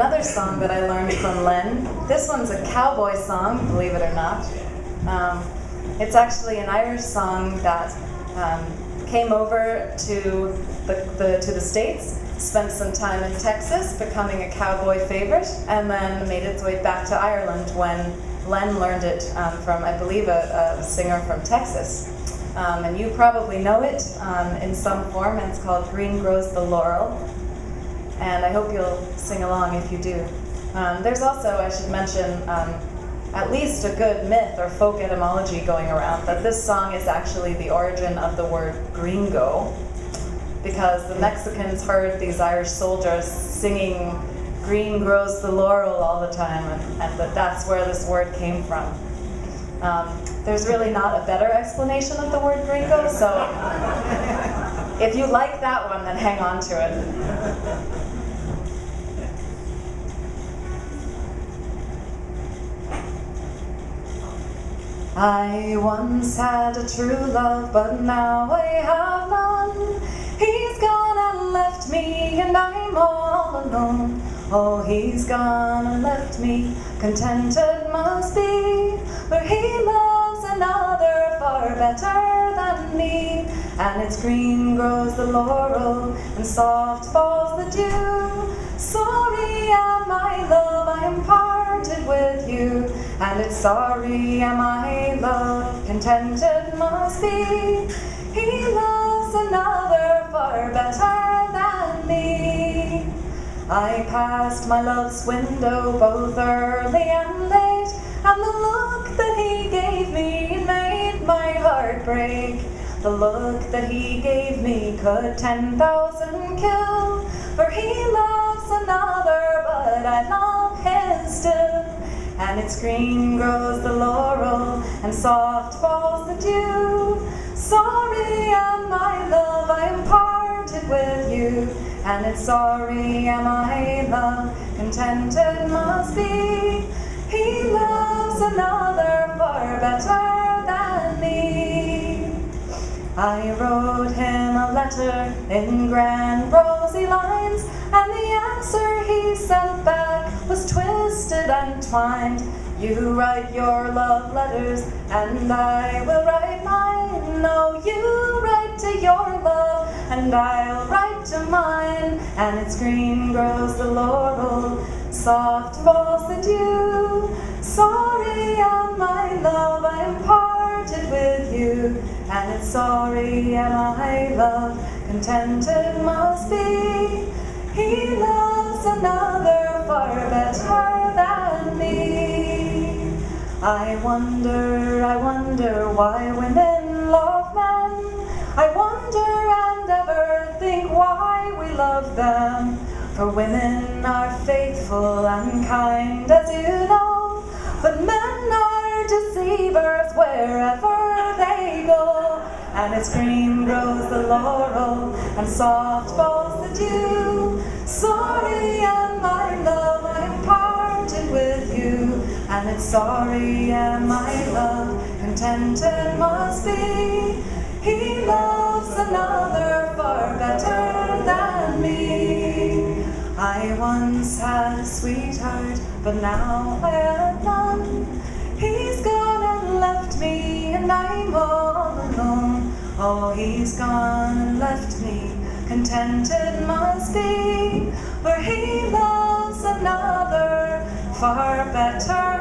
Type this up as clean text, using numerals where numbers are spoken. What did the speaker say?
Another song that I learned from Len. This one's a cowboy song, believe it or not. It's actually an Irish song that came over to the States, spent some time in Texas, becoming a cowboy favorite, and then made its way back to Ireland when Len learned it from, I believe, a singer from Texas. And you probably know it in some form, and it's called Grows the Laurel. And I hope you'll sing along if you do. There's also, I should mention, at least a good myth or folk etymology going around that this song is actually the origin of the word gringo, because the Mexicans heard these Irish soldiers singing "Green grows the laurel" all the time, and that's where this word came from. There's really not a better explanation of the word gringo, so if you like that one, then hang on to it. I once had a true love, but now I have none. He's gone and left me, and I'm all alone. Oh, he's gone and left me, contented must be, where he loves another far better than me. And it's green grows the laurel, and soft falls the dew. Sorry am I, love, I am parted with you. And it's sorry am I, love, contented must be. He loves another far better than me. I passed my love's window both early and late, and the look that he gave me made my heart break. The look that he gave me could 10,000 kill, for he loves another, but I love him still. And it's green grows the laurel, and soft falls the dew. Sorry am I, love, I am parted with you. And it's sorry am I, love, contented must be. He loves another far better than me. I wrote him a letter in grand rosy lines, and the answer he sent back was twisted and twined. You write your love letters, and I will write mine. No, you write to your love, and I'll write to mine. And it's green grows the laurel, soft falls the dew. Sorry am I, love, I am parted with you. And it's sorry am I, love, contented must be. He loves another far better than me. I wonder why women love men. I wonder and ever think why we love them. For women are faithful and kind, as you know, but men are deceivers wherever they go. And it's green grows the laurel, and soft falls the dew. Sorry am I, love, I am parted with you. And it's sorry am I, love, contented must be. He loves another far better than me. I once had a sweetheart, but now I have none. He's gone and left me, and I'm all alone. Oh, he's gone and left me, contented must be, where he loves another far better